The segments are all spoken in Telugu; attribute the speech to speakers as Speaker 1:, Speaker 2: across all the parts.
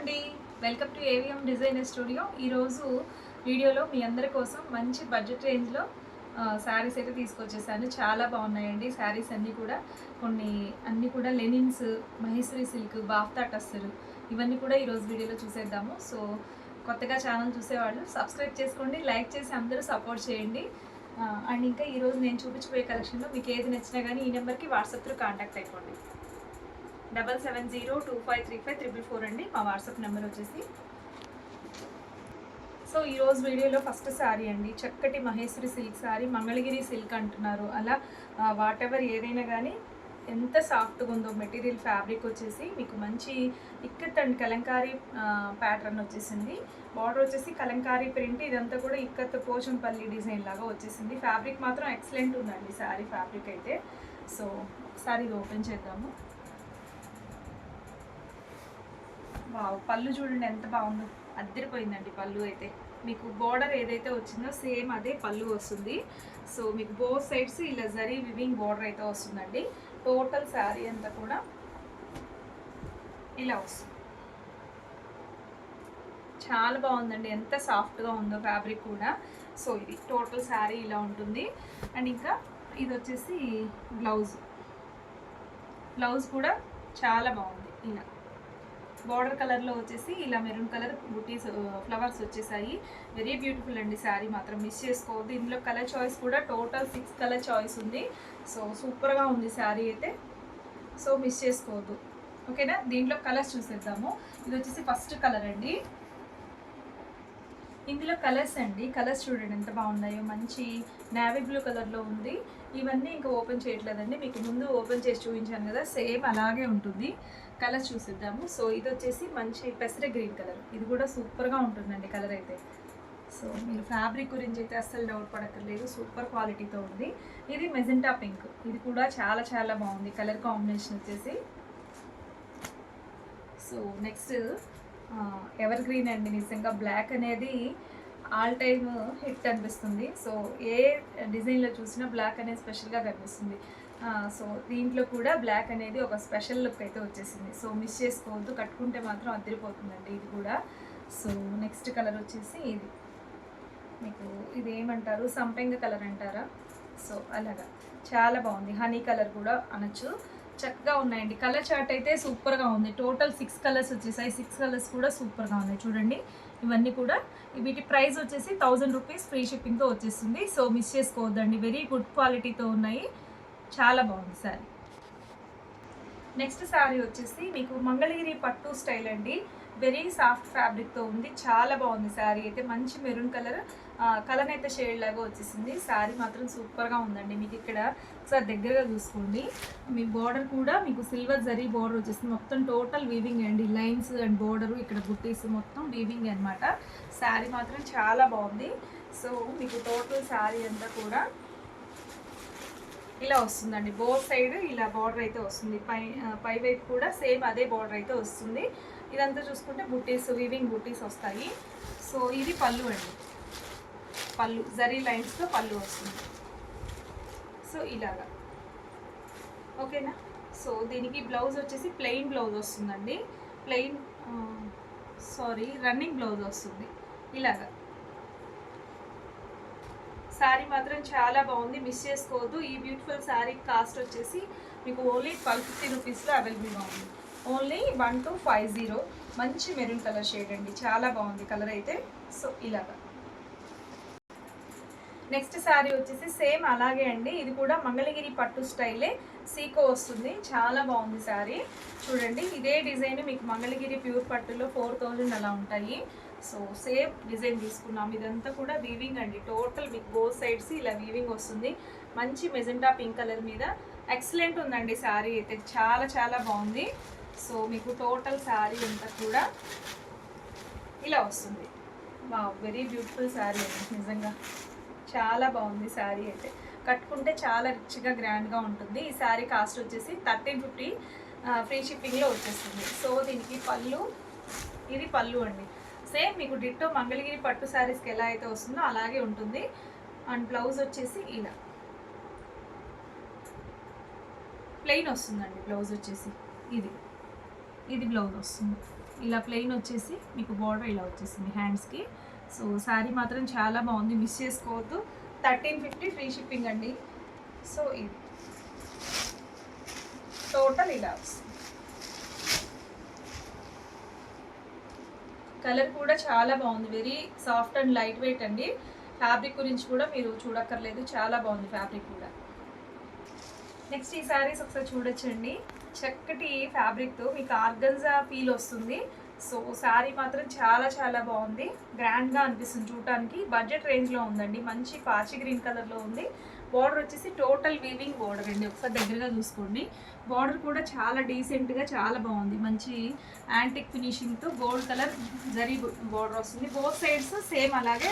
Speaker 1: అండి, welcome to AVM designer studio. ఈరోజు వీడియోలో మీ అందరి కోసం మంచి బడ్జెట్ రేంజ్లో శారీస్ అయితే తీసుకొచ్చేసాను. చాలా బాగున్నాయండి శారీస్ అన్నీ కూడా లెనిన్స్, మహేశ్వరి సిల్క్, బాఫ్తా టస్సర్ ఇవన్నీ కూడా ఈరోజు వీడియోలో చూసేద్దాము. సో కొత్తగా ఛానల్ చూసేవాళ్ళు సబ్స్క్రైబ్ చేసుకోండి, లైక్ చేసి అందరూ సపోర్ట్ చేయండి. అండ్ ఇంకా ఈరోజు నేను చూపించిపోయే కలెక్షన్లో మీకు ఏది నచ్చినా కానీ ఈ నెంబర్కి వాట్సాప్ త్రూ కాంటాక్ట్ అయిపోండి. 7702535444 అండి మా వాట్సాప్ నెంబర్ వచ్చేసి. సో ఈరోజు వీడియోలో ఫస్ట్ శారీ అండి, చక్కటి మహేశ్వరి సిల్క్ శారీ, మంగళగిరి సిల్క్ అంటున్నారు. అలా వాట్ ఎవర్ ఏదైనా కానీ ఎంత సాఫ్ట్గా ఉందో మెటీరియల్. ఫ్యాబ్రిక్ వచ్చేసి మీకు మంచి ఇక్కత్ అండ్ కలంకారీ ప్యాటర్న్ వచ్చేసింది. బార్డర్ వచ్చేసి కలంకారీ ప్రింట్, ఇదంతా కూడా ఇక్కత్ పోచంపల్లి డిజైన్ లాగా వచ్చేసింది. ఫ్యాబ్రిక్ మాత్రం ఎక్సలెంట్ ఉందండి శారీ ఫ్యాబ్రిక్ అయితే. సో శారీ ఓపెన్ చేద్దాము. పళ్ళు చూడండి ఎంత బాగుందో, అద్దరిపోయిందండి పళ్ళు అయితే. మీకు బోర్డర్ ఏదైతే వచ్చిందో సేమ్ అదే పళ్ళు వస్తుంది. సో మీకు బోత్ సైడ్స్ ఇలా జరీ వివింగ్ బోర్డర్ అయితే వస్తుందండి. టోటల్ శారీ అంతా కూడా ఇలా వస్తుంది. చాలా బాగుందండి, ఎంత సాఫ్ట్గా ఉందో ఫ్యాబ్రిక్ కూడా. సో ఇది టోటల్ శారీ ఇలా ఉంటుంది. అండ్ ఇంకా ఇది వచ్చేసి బ్లౌజ్ కూడా చాలా బాగుంది. ఇలా బార్డర్ కలర్లో వచ్చేసి ఇలా మెరూన్ కలర్ బుటీస్ ఫ్లవర్స్ వచ్చేసాయి. వెరీ బ్యూటిఫుల్ అండి శారీ, మాత్రం మిస్ చేసుకోవద్దు. ఇందులో కలర్ చాయిస్ కూడా టోటల్ 6 కలర్ చాయిస్ ఉంది. సో సూపర్గా ఉంది శారీ అయితే, సో మిస్ చేసుకోవద్దు. ఓకేనా, దీంట్లో కలర్స్ చూసేద్దాము. ఇది వచ్చేసి ఫస్ట్ కలర్ అండి. ఇందులో కలర్స్ చూడండి ఎంత బాగున్నాయో. మంచి నేవీ బ్లూ కలర్లో ఉంది. ఇవన్నీ ఇంకా ఓపెన్ చేయట్లేదండి, మీకు ముందు ఓపెన్ చేసి చూపించాను కదా, సేమ్ అలాగే ఉంటుంది. కలర్స్ చూసిద్దాము. సో ఇది వచ్చేసి మంచి పెసర గ్రీన్ కలర్, ఇది కూడా సూపర్గా ఉంటుందండి కలర్ అయితే. సో మీరు ఫ్యాబ్రిక్ గురించి అయితే అస్సలు డౌట్ పడక్కర్లేదు, సూపర్ క్వాలిటీతో ఉంది. ఇది మెజెంటా పింక్, ఇది కూడా చాలా చాలా బాగుంది కలర్ కాంబినేషన్ వచ్చేసి. సో నెక్స్ట్ ఎవర్ గ్రీన్ అండి, నిజంగా బ్లాక్ అనేది ఆల్ టైమ్ హిట్ అనిపిస్తుంది. సో ఏ డిజైన్లో చూసినా బ్లాక్ అనేది స్పెషల్గా కనిపిస్తుంది. సో దీంట్లో కూడా బ్లాక్ అనేది ఒక స్పెషల్ లుక్ అయితే వచ్చేసింది. సో మిస్ చేసుకోవద్దు, కట్టుకుంటే మాత్రం అదిరిపోతుందండి ఇది కూడా. సో నెక్స్ట్ కలర్ వచ్చేసి ఇది, మీకు ఇది ఏమంటారు, సంపెంగ కలర్ అంటారా. సో అలాగా చాలా బాగుంది. హనీ కలర్ కూడా అనొచ్చు. చక్కగా ఉన్నాయండి. కలర్ చార్ట్ అయితే సూపర్గా ఉంది. టోటల్ 6 కలర్స్ వచ్చేసాయి. 6 కలర్స్ కూడా సూపర్గా ఉన్నాయి చూడండి. ఇవన్నీ కూడా వీటి ప్రైస్ వచ్చేసి 1000 రూపీస్ ఫ్రీ షిప్పింగ్తో వచ్చేస్తుంది. సో మిస్ చేసుకోవద్దండి, వెరీ గుడ్ క్వాలిటీతో ఉన్నాయి, చాలా బాగుంది శారీ. నెక్స్ట్ శారీ వచ్చేసి మీకు మంగళగిరి పట్టు స్టైల్ అండి. వెరీ సాఫ్ట్ ఫ్యాబ్రిక్తో ఉంది, చాలా బాగుంది శారీ అయితే. మంచి మెరూన్ కలర్ అయితే షేడ్ లాగా వచ్చేసింది. శారీ మాత్రం సూపర్గా ఉందండి. మీకు ఇక్కడ ఒకసారి దగ్గరగా చూసుకోండి. మీ బార్డర్ కూడా మీకు సిల్వర్ జరీ బార్డర్ వచ్చేసింది. మొత్తం టోటల్ వీవింగ్ అండి, లైన్స్ అండ్ బార్డరు ఇక్కడ బుట్టీస్ మొత్తం వీవింగ్ అనమాట. శారీ మాత్రం చాలా బాగుంది. సో మీకు టోటల్ శారీ అంతా కూడా ఇలా వస్తుందండి. బోత్ సైడ్ ఇలా బార్డర్ అయితే వస్తుంది. పై వైపు కూడా సేమ్ అదే బార్డర్ అయితే వస్తుంది. ఇదంతా చూసుకుంటే బుట్టీస్, వీవింగ్ బుట్టీస్ వస్తాయి. సో ఇది పళ్ళు అండి, పళ్ళు జరీ లైన్స్తో పళ్ళు వస్తుంది. సో ఇలాగా ఓకేనా. సో దీనికి బ్లౌజ్ వచ్చేసి ప్లెయిన్ బ్లౌజ్ వస్తుందండి. రన్నింగ్ బ్లౌజ్ వస్తుంది ఇలాగా. శారీ మాత్రం చాలా బాగుంది, మిస్ చేసుకోవద్దు. ఈ బ్యూటిఫుల్ శారీ కాస్ట్ వచ్చేసి మీకు ఓన్లీ 1250 రూపీస్లో అవైలబుల్గా ఉంది. ఓన్లీ 1250. మంచి మెరూన్ కలర్ షేడ్ అండి, చాలా బాగుంది కలర్ అయితే. సో ఇలాగా నెక్స్ట్ శారీ వచ్చేసి సేమ్ అలాగే అండి. ఇది కూడా మంగళగిరి పట్టు స్టైలే, సీకో వస్తుంది, చాలా బాగుంది శారీ. చూడండి ఇదే డిజైన్ మీకు మంగళగిరి ప్యూర్ పట్టులో 4000 అలా ఉంటాయి. సో సేమ్ డిజైన్ తీసుకున్నాం. ఇదంతా కూడా వీవింగ్ అండి, టోటల్ మీకు బోత్ సైడ్స్ ఇలా వీవింగ్ వస్తుంది. మంచి మెజెంటా పింక్ కలర్ మీద ఎక్సలెంట్ ఉందండి శారీ అయితే, చాలా చాలా బాగుంది. సో మీకు టోటల్ శారీ అంతా కూడా ఇలా వస్తుంది. వెరీ బ్యూటిఫుల్ శారీ అండి, నిజంగా చాలా బాగుంది శారీ అయితే. కట్టుకుంటే చాలా రిచ్గా గ్రాండ్గా ఉంటుంది. ఈ శారీ కాస్ట్ వచ్చేసి 1350 ఫ్రీ షిప్పింగ్లో వచ్చేస్తుంది. సో దీనికి పళ్ళు, ఇది పళ్ళు అండి. సేమ్ మీకు డిట్టో మంగళగిరి పట్టు శారీస్కి ఎలా అయితే వస్తుందో అలాగే ఉంటుంది. అండ్ బ్లౌజ్ వచ్చేసి ఇలా ప్లెయిన్ వస్తుందండి. బ్లౌజ్ వచ్చేసి ఇది బ్లౌజ్ వస్తుంది. ఇలా ప్లెయిన్ వచ్చేసి మీకు బార్డర్ ఇలా వచ్చేసింది హ్యాండ్స్కి. సో శారీ మాత్రం చాలా బాగుంది, మిస్ చేసుకోవద్దు. 1350 ఫ్రీ షిప్పింగ్ అండి. సో ఇది టోటల్ ఇలా వస్తుంది. కలర్ కూడా చాలా బాగుంది, very soft and light weight అండి. ఫ్యాబ్రిక్ గురించి కూడా మీరు చూడక్కర్లేదు, చాలా బాగుంది ఫ్యాబ్రిక్ కూడా. నెక్స్ట్ ఈ శారీస్ ఒకసారి చూడొచ్చండి. చక్కటి ఫ్యాబ్రిక్తో మీకు ఆర్గన్జా ఫీల్ వస్తుంది. సో శారీ మాత్రం చాలా చాలా బాగుంది, గ్రాండ్గా అనిపిస్తుంది చూడటానికి. బడ్జెట్ రేంజ్లో ఉందండి, మంచి పాచి గ్రీన్ కలర్లో ఉంది. బార్డర్ వచ్చేసి టోటల్ వీవింగ్ బార్డర్ అండి, ఒకసారి దగ్గరగా చూసుకోండి. బార్డర్ కూడా చాలా డీసెంట్గా చాలా బాగుంది, మంచి యాంటిక్ ఫినిషింగ్తో గోల్డ్ కలర్ జరీ బార్డర్ వస్తుంది. బోత్ సైడ్స్ సేమ్ అలాగే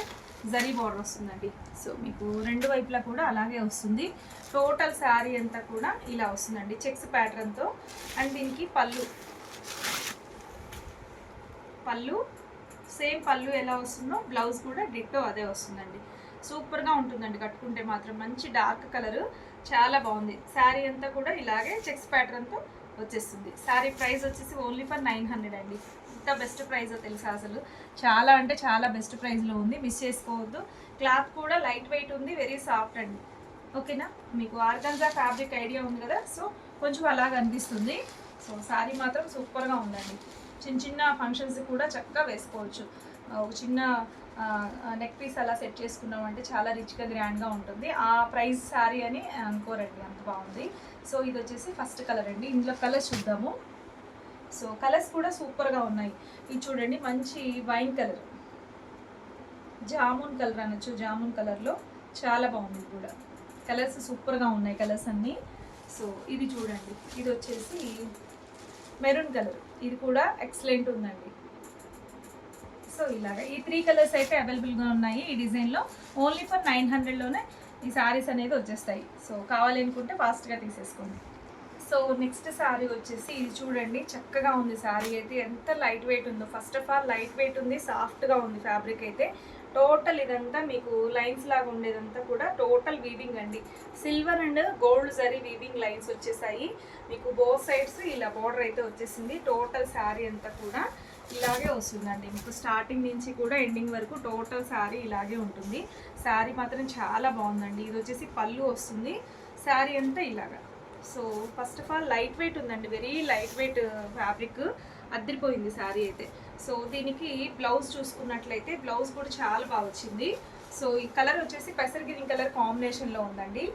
Speaker 1: జరీ బార్డర్ వస్తుందండి. సో మీకు రెండు వైపులా కూడా అలాగే వస్తుంది. టోటల్ శారీ అంతా కూడా ఇలా వస్తుందండి చెక్స్ ప్యాటర్న్తో. అండ్ దీనికి పళ్ళు సేమ్ పళ్ళు ఎలా వస్తుందో బ్లౌజ్ కూడా డిట్టో అదే వస్తుందండి. సూపర్గా ఉంటుందండి కట్టుకుంటే మాత్రం. మంచి డార్క్ కలరు, చాలా బాగుంది. శారీ అంతా కూడా ఇలాగే చెక్స్ ప్యాటర్న్తో వచ్చేస్తుంది. శారీ ప్రైస్ వచ్చేసి ఓన్లీ ఫర్ 900 అండి. ఎంత బెస్ట్ ప్రైజో తెలుసా, అసలు చాలా అంటే చాలా బెస్ట్ ప్రైస్లో ఉంది, మిస్ చేసుకోవద్దు. క్లాత్ కూడా లైట్ వెయిట్ ఉంది, వెరీ సాఫ్ట్ అండి. ఓకేనా, మీకు ఆర్గన్జా ఫ్యాబ్రిక్ ఐడియా ఉంది కదా, సో కొంచెం అలాగ అనిపిస్తుంది. సో శారీ మాత్రం సూపర్గా ఉందండి. చిన్న చిన్న ఫంక్షన్స్ కూడా చక్కగా వేసుకోవచ్చు. ఒక చిన్న నెక్ పీస్ అలా సెట్ చేసుకున్నామంటే చాలా రిచ్గా గ్రాండ్గా ఉంటుంది. ఆ ప్రైస్ శారీ అని అనుకోరండి, అంత బాగుంది. సో ఇది వచ్చేసి ఫస్ట్ కలర్ అండి. ఇందులో కలర్స్ చూద్దాము. సో కలర్స్ కూడా సూపర్గా ఉన్నాయి. ఇది చూడండి, మంచి వైన్ కలర్, జామున్ కలర్ అనొచ్చు, జామున్ కలర్లో చాలా బాగుంది కూడా. కలర్స్ సూపర్గా ఉన్నాయి కలర్స్ అన్నీ. సో ఇది చూడండి, ఇది వచ్చేసి మెరూన్ కలర్, ఇది కూడా ఎక్సలెంట్ ఉందండి. సో ఇలాగ ఈ 3 కలర్స్ అయితే అవైలబుల్గా ఉన్నాయి ఈ డిజైన్లో. ఓన్లీ ఫర్ 900లోనే ఈ శారీస్ అనేది వచ్చేస్తాయి. సో కావాలి అనుకుంటే ఫాస్ట్గా తీసేసుకోండి. సో నెక్స్ట్ శారీ వచ్చేసి ఇది చూడండి, చక్కగా ఉంది శారీ అయితే. ఎంత లైట్ వెయిట్ ఉందో, first of all light wait ఉంది, సాఫ్ట్గా ఉంది ఫ్యాబ్రిక్ అయితే. టోటల్ ఇదంతా మీకు లైన్స్ లాగా ఉండేదంతా కూడా టోటల్ వీవింగ్ అండి. Silver and gold zari weaving lines వచ్చేసాయి. మీకు బోత్ సైడ్స్ ఇలా బార్డర్ అయితే వచ్చేసింది. టోటల్ శారీ అంతా కూడా ఇలాగే వస్తుందండి. మీకు స్టార్టింగ్ నుంచి కూడా ఎండింగ్ వరకు టోటల్ శారీ ఇలాగే ఉంటుంది. శారీ మాత్రం చాలా బాగుందండి. ఇది వచ్చేసి పళ్ళు వస్తుంది, శారీ అంతా ఇలాగా. So first of all light weight ఉందండి, వెరీ లైట్ వెయిట్ ఫ్యాబ్రిక్, అద్దరిపోయింది శారీ అయితే. సో దీనికి బ్లౌజ్ చూసుకున్నట్లయితే బ్లౌజ్ కూడా చాలా బాగా వచ్చింది. సో ఈ కలర్ వచ్చేసి పెసర్ గ్రీన్ కలర్ కాంబినేషన్లో ఉందండి.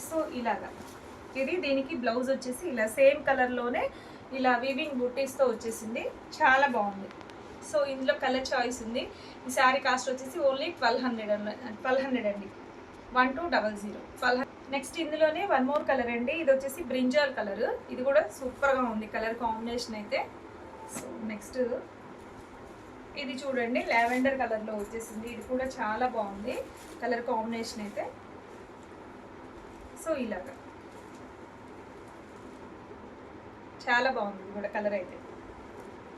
Speaker 1: సో ఇలాగా ఇది, దీనికి బ్లౌజ్ వచ్చేసి ఇలా సేమ్ కలర్లోనే ఇలా వీవింగ్ బుట్టీస్తో వచ్చేసింది, చాలా బాగుంది. సో ఇందులో కలర్ చాయిస్ ఉంది. ఈ శారీ కాస్ట్ వచ్చేసి ఓన్లీ 1200 అండి. 1200 1200. నెక్స్ట్ ఇందులోనే వన్ మోర్ కలర్ అండి. ఇది వచ్చేసి బ్రింజాల్ కలర్, ఇది కూడా సూపర్గా ఉంది కలర్ కాంబినేషన్ అయితే. సో నెక్స్ట్ ఇది చూడండి, లావెండర్ కలర్లో వచ్చేసింది, ఇది కూడా చాలా బాగుంది కలర్ కాంబినేషన్ అయితే. సో ఇలాగా చాలా బాగుంది కూడా కలర్ అయితే.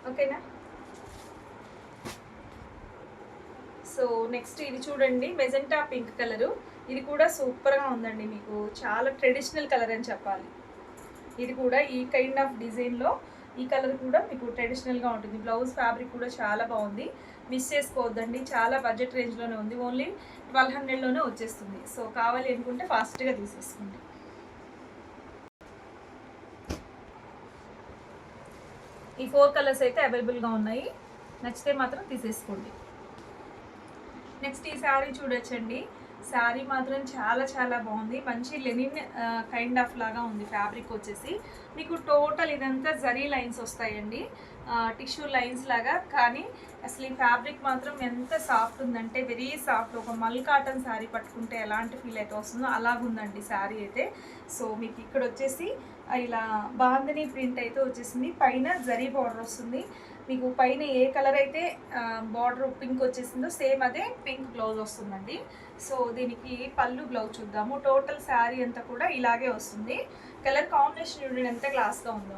Speaker 1: ఓకేనా. సో నెక్స్ట్ ఇది చూడండి, మెజెంటా పింక్ కలరు, ఇది కూడా సూపర్గా ఉందండి. మీకు చాలా ట్రెడిషనల్ కలర్ అని చెప్పాలి. ఇది కూడా ఈ కైండ్ ఆఫ్ డిజైన్లో ఈ కలర్ కూడా మీకు ట్రెడిషనల్గా ఉంటుంది. బ్లౌజ్ ఫ్యాబ్రిక్ కూడా చాలా బాగుంది, మిస్ చేసుకోవద్దండి. చాలా బడ్జెట్ రేంజ్లోనే ఉంది, ఓన్లీ 1200లోనే వచ్చేస్తుంది. సో కావాలి అనుకుంటే ఫాస్ట్గా తీసేసుకోండి. ఈ 4 కలర్స్ అయితే అవైలబుల్గా ఉన్నాయి, నచ్చితే మాత్రం తీసేసుకోండి. నెక్స్ట్ ఈ శారీ చూడొచ్చండి. శారీ మాత్రం చాలా చాలా బాగుంది, మంచి లెనిన్ కైండ్ ఆఫ్ లాగా ఉంది ఫ్యాబ్రిక్ వచ్చేసి. మీకు టోటల్ ఇదంతా జరీ లైన్స్ వస్తాయండి, టిష్యూ లైన్స్ లాగా. కానీ అసలు ఈ ఫ్యాబ్రిక్ మాత్రం ఎంత సాఫ్ట్ ఉందంటే వెరీ సాఫ్ట్. ఒక మల్ కాటన్ శారీ పట్టుకుంటే ఎలాంటి ఫీల్ అయితే వస్తుందో అలాగుందండి శారీ అయితే. సో మీకు ఇక్కడ వచ్చేసి ఇలా బాందిని ప్రింట్ అయితే వచ్చేసింది, పైన జరీ బార్డర్ వస్తుంది. మీకు పైన ఏ కలర్ అయితే బార్డర్ పింక్ వచ్చేసిందో సేమ్ అదే పింక్ బ్లౌజ్ వస్తుందండి. సో దీనికి పళ్ళు బ్లౌజ్ చూద్దాము. టోటల్ శారీ అంతా కూడా ఇలాగే వస్తుంది. కలర్ కాంబినేషన్ చూడండి ఎంత క్లాస్గా ఉందో.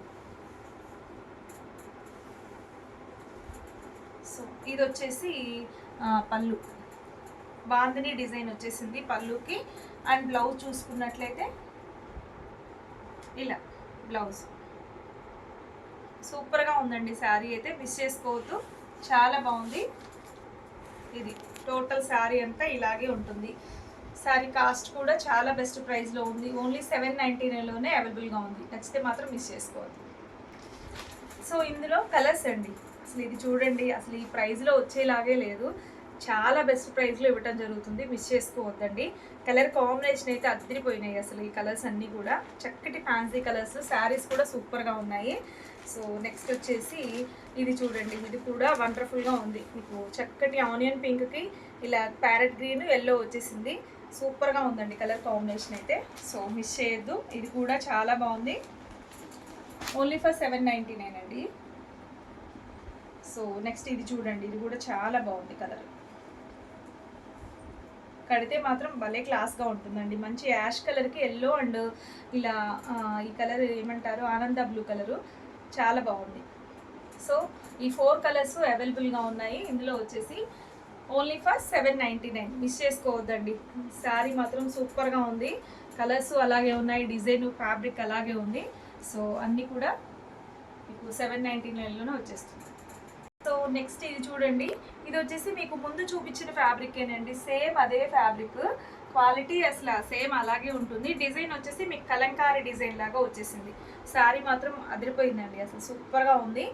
Speaker 1: సో ఇది వచ్చేసి పళ్ళు, బాందిని డిజైన్ వచ్చేసింది పళ్ళుకి. అండ్ బ్లౌజ్ చూసుకున్నట్లయితే ఇలా బ్లౌజ్ సూపర్గా ఉందండి శారీ అయితే, మిస్ చేసుకోవద్దు, చాలా బాగుంది. ఇది టోటల్ శారీ అంతా ఇలాగే ఉంటుంది. శారీ కాస్ట్ కూడా చాలా బెస్ట్ ప్రైస్లో ఉంది. ఓన్లీ 799లోనే అవైలబుల్గా ఉంది. నచ్చితే మాత్రం మిస్ చేసుకోవద్దు. సో ఇందులో కలర్స్ అండి, అసలు ఇది చూడండి, అసలు ఈ ప్రైస్లో వచ్చేలాగే లేదు. చాలా బెస్ట్ ప్రైస్లో ఇవ్వటం జరుగుతుంది, మిస్ చేసుకోవద్దండి. కలర్ కాంబినేషన్ అయితే అదిరిపోయినాయి అసలు. ఈ కలర్స్ అన్నీ కూడా చక్కటి ఫ్యాన్సీ కలర్స్. శారీస్ కూడా సూపర్గా ఉన్నాయి. సో నెక్స్ట్ వచ్చేసి ఇది చూడండి, ఇది కూడా వండర్ఫుల్గా ఉంది. మీకు చక్కటి ఆనియన్ పింక్కి ఇలా ప్యారెట్ గ్రీన్ ఎల్లో వచ్చేసింది. సూపర్గా ఉందండి కలర్ కాంబినేషన్ అయితే. సో మిస్ చేయొద్దు, ఇది కూడా చాలా బాగుంది. ఓన్లీ ఫర్ 799 అండి. సో నెక్స్ట్ ఇది చూడండి, ఇది కూడా చాలా బాగుంది కలర్. కడితే మాత్రం భలే క్లాస్గా ఉంటుందండి. మంచి యాష్ కలర్కి ఎల్లో అండ్ ఇలా ఈ కలర్ ఏమంటారు, ఆనంద బ్లూ కలరు, చాలా బాగుంది. సో ఈ 4 కలర్స్ అవైలబుల్గా ఉన్నాయి. ఇందులో వచ్చేసి ఓన్లీ ఫర్ 799. మిస్ చేసుకోవద్దండి. శారీ మాత్రం సూపర్గా ఉంది. కలర్స్ అలాగే ఉన్నాయి, డిజైన్ ఫ్యాబ్రిక్ అలాగే ఉంది. సో అన్నీ కూడా మీకు 799లోనే వచ్చేస్తుంది. సో నెక్స్ట్ ఇది చూడండి, ఇది వచ్చేసి మీకు ముందు చూపించిన ఫ్యాబ్రికేనండి. సేమ్ అదే ఫ్యాబ్రిక్, క్వాలిటీ అసలు సేమ్ అలాగే ఉంటుంది. డిజైన్ వచ్చేసి మీకు కలంకారీ డిజైన్ లాగా వచ్చేసింది. శారీ మాత్రం అదిరిపోయిందండి, అసలు సూపర్గా ఉంది.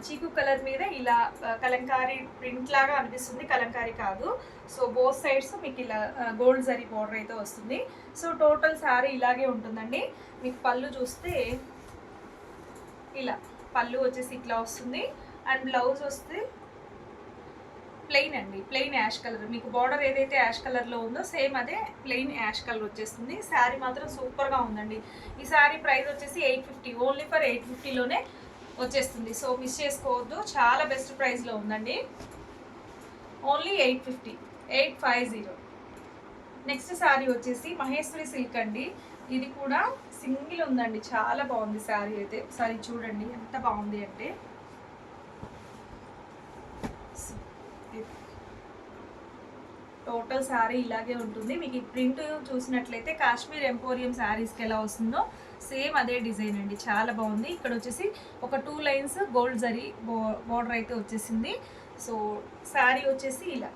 Speaker 1: చీకు కలర్ మీద ఇలా కలంకారీ ప్రింట్ లాగా అనిపిస్తుంది, కలంకారీ కాదు. సో బోత్ సైడ్స్ మీకు ఇలా గోల్డ్ జరీ బార్డర్ అయితే వస్తుంది. సో టోటల్ శారీ ఇలాగే ఉంటుందండి. మీకు పళ్ళు చూస్తే ఇలా పళ్ళు వచ్చేసి ఇట్లా వస్తుంది. అండ్ బ్లౌజ్ వస్తే ప్లెయిన్ అండి, ప్లెయిన్ యాష్ కలర్. మీకు బార్డర్ ఏదైతే యాష్ కలర్లో ఉందో సేమ్ అదే ప్లెయిన్ యాష్ కలర్ వచ్చేస్తుంది. శారీ మాత్రం సూపర్గా ఉందండి. ఈ శారీ ప్రైస్ వచ్చేసి 850, ఓన్లీ ఫర్ 850లోనే వచ్చేస్తుంది. సో మిస్ చేసుకోవద్దు, చాలా బెస్ట్ ప్రైస్లో ఉందండి. ఓన్లీ 850, 850. నెక్స్ట్ శారీ వచ్చేసి మహేశ్వరి సిల్క్ అండి. ఇది కూడా సింగిల్ ఉందండి, చాలా బాగుంది శారీ అయితే. ఒకసారి చూడండి ఎంత బాగుంది అంటే. టోటల్ శారీ ఇలాగే ఉంటుంది. మీకు ఈ ప్రింట్ చూసినట్లయితే కాశ్మీర్ ఎంపోరియం శారీస్కి ఎలా వస్తుందో సేమ్ అదే డిజైన్ అండి, చాలా బాగుంది. ఇక్కడ వచ్చేసి ఒక 2 లైన్స్ గోల్డ్ జరీ బోర్డర్ అయితే వచ్చేసింది. సో శారీ వచ్చేసి ఇలా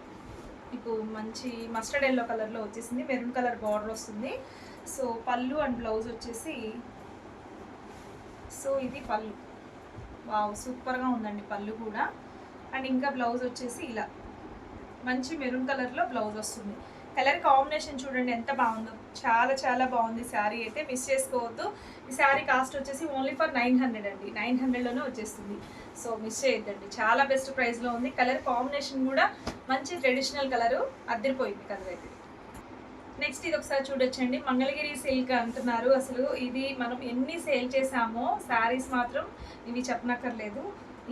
Speaker 1: మీకు మంచి మస్టర్డ్ ఎల్లో కలర్లో వచ్చేసింది, మెరూన్ కలర్ బార్డర్ వస్తుంది. సో పళ్ళు అండ్ బ్లౌజ్ వచ్చేసి, సో ఇది పళ్ళు, వావ్ సూపర్గా ఉందండి పళ్ళు కూడా. అండ్ ఇంకా బ్లౌజ్ వచ్చేసి ఇలా మంచి మెరూన్ కలర్లో బ్లౌజ్ వస్తుంది. కలర్ కాంబినేషన్ చూడండి ఎంత బాగుందో, చాలా చాలా బాగుంది శారీ అయితే, మిస్ చేసుకోవద్దు. ఈ శారీ కాస్ట్ వచ్చేసి ఓన్లీ ఫర్ 900 అండి, 900లోనే వచ్చేస్తుంది. సో మిస్ చేయొద్దండి, చాలా బెస్ట్ ప్రైస్లో ఉంది. కలర్ కాంబినేషన్ కూడా మంచి ట్రెడిషనల్ కలరు, అద్దరిపోయింది కలర్ అయితే. నెక్స్ట్ ఇది ఒకసారి చూడొచ్చండి, మంగళగిరి సిల్క్ అంటున్నారు. అసలు ఇది మనం ఎన్ని సేల్ చేసామో శారీస్ మాత్రం ఇవి చెప్పనక్కర్లేదు.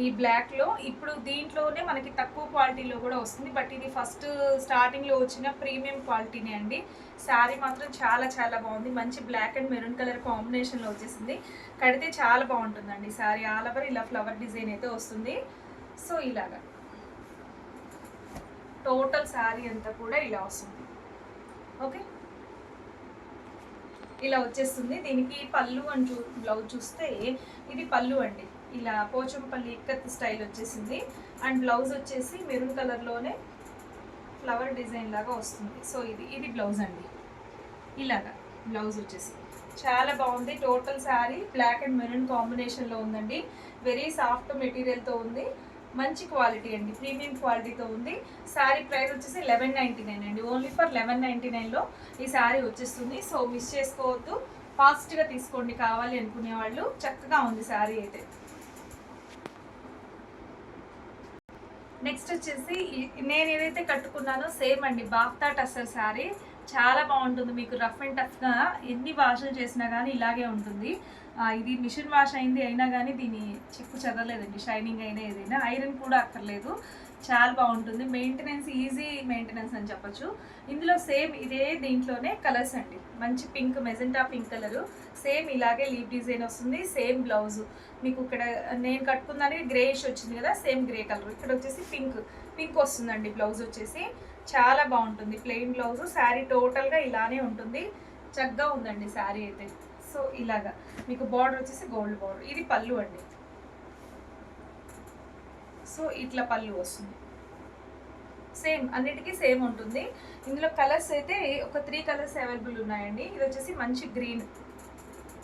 Speaker 1: ఈ బ్లాక్లో ఇప్పుడు దీంట్లోనే మనకి తక్కువ క్వాలిటీలో కూడా వస్తుంది. బట్ ఇది ఫస్ట్ స్టార్టింగ్లో వచ్చిన ప్రీమియం క్వాలిటీనే అండి. శారీ మాత్రం చాలా చాలా బాగుంది. మంచి బ్లాక్ అండ్ మెరూన్ కలర్ కాంబినేషన్లో వచ్చేసింది. కడితే చాలా బాగుంటుందండి శారీ. ఆల్ ఓవర్ ఇలా ఫ్లవర్ డిజైన్ అయితే వస్తుంది. సో ఇలాగా టోటల్ శారీ అంతా కూడా ఇలా వస్తుంది. ఓకే, ఇలా వచ్చేస్తుంది. దీనికి పళ్ళు అండ్ బ్లౌజ్ చూస్తే ఇది పళ్ళు అండి, ఇలా పోచంపల్లి ఇక్కత్ స్టైల్ వచ్చేసింది. అండ్ బ్లౌజ్ వచ్చేసి మెరూన్ కలర్లోనే ఫ్లవర్ డిజైన్ లాగా వస్తుంది. సో ఇది బ్లౌజ్ అండి, ఇలాగా బ్లౌజ్ వచ్చేసి చాలా బాగుంది. Total sari black and maroon కాంబినేషన్లో ఉందండి. వెరీ సాఫ్ట్ మెటీరియల్తో ఉంది, మంచి క్వాలిటీ అండి, ప్రీమియం క్వాలిటీతో ఉంది. శారీ ప్రైస్ వచ్చేసి 1199 అండి, ఓన్లీ ఫర్ 1199లో ఈ శారీ వచ్చేస్తుంది. సో మిస్ చేసుకోవద్దు, ఫాస్ట్గా తీసుకోండి కావాలి అనుకునే వాళ్ళు. చక్కగా ఉంది శారీ అయితే. నెక్స్ట్ వచ్చేసి నేను ఏదైతే కట్టుకున్నానో సేమ్ అండి, బాఫ్తా టస్సర్ శారీ. చాలా బాగుంటుంది, మీకు రఫ్ అండ్ టఫ్గా ఎన్ని వాషులు చేసినా కానీ ఇలాగే ఉంటుంది. ఇది మిషన్ వాష్ అయింది అయినా కానీ దీని చిక్కు చెదరలేదండి, షైనింగ్ అయినా ఏదైనా. ఐరన్ కూడా అక్కర్లేదు, చాలా బాగుంటుంది. మెయింటెనెన్స్ ఈజీ మెయింటెనెన్స్ అని చెప్పొచ్చు. ఇందులో సేమ్ ఇదే దీంట్లోనే కలర్స్ అండి, మంచి pink, magenta pink colour, same ఇలాగే లీవ్ డిజైన్ వస్తుంది. సేమ్ బ్లౌజు మీకు ఇక్కడ నేను కట్టుకున్నది గ్రేయిష్ వచ్చింది కదా, సేమ్ గ్రే కలర్. ఇక్కడ వచ్చేసి పింక్ వస్తుందండి బ్లౌజ్ వచ్చేసి. చాలా బాగుంటుంది ప్లెయిన్ బ్లౌజు. శారీ టోటల్గా ఇలానే ఉంటుంది, చక్కగా ఉందండి శారీ అయితే. సో ఇలాగా మీకు బార్డర్ వచ్చేసి గోల్డ్ బార్డర్. ఇది పళ్ళు అండి, సో ఇట్లా పళ్ళు వస్తుంది. సేమ్ అన్నిటికీ సేమ్ ఉంటుంది. ఇందులో కలర్స్ అయితే ఒక 3 కలర్స్ అవైలబుల్ ఉన్నాయండి. ఇది వచ్చేసి మంచి గ్రీన్,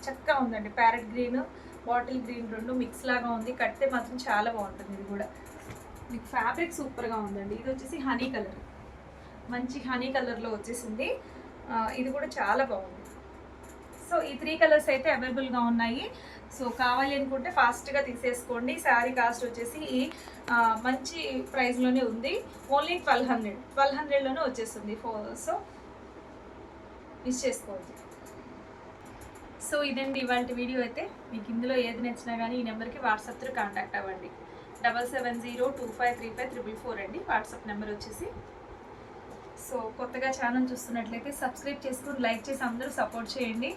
Speaker 1: చక్కగా ఉందండి. ప్యారెట్ గ్రీన్, బాటిల్ గ్రీన్ రెండు మిక్స్ లాగా ఉంది. కడితే మాత్రం చాలా బాగుంటుంది. ఇది కూడా మీకు ఫ్యాబ్రిక్ సూపర్గా ఉందండి. ఇది వచ్చేసి హనీ కలర్, మంచి హనీ కలర్లో వచ్చేసింది. ఇది కూడా చాలా బాగుంది. సో ఈ 3 కలర్స్ అయితే అవైలబుల్గా ఉన్నాయి. సో కావాలి అనుకుంటే ఫాస్ట్గా తీసేసుకోండి. శారీ కాస్ట్ వచ్చేసి మంచి ప్రైస్లోనే ఉంది. ఓన్లీ 1200లోనే వచ్చేస్తుంది. సో మిస్ చేసుకోవద్దు. సో ఇదండి ఇవాళ వీడియో అయితే. మీకు ఇందులో ఏది నచ్చినా కానీ ఈ నెంబర్కి వాట్సాప్ త్రూ కాంటాక్ట్ అవ్వండి. 7702535444 అండి వాట్సాప్ నెంబర్ వచ్చేసి. సో కొత్తగా ఛానల్ చూస్తున్నట్లయితే సబ్స్క్రైబ్ చేసుకుని లైక్ చేసి అందరూ సపోర్ట్ చేయండి.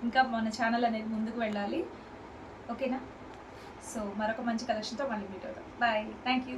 Speaker 1: ఇంకా మన ఛానల్ అనేది ముందుకు వెళ్ళాలి. ఓకేనా? సో మరొక మంచి కలెక్షన్తో మళ్ళీ మీట్ అవుతాం. బాయ్. Thank you.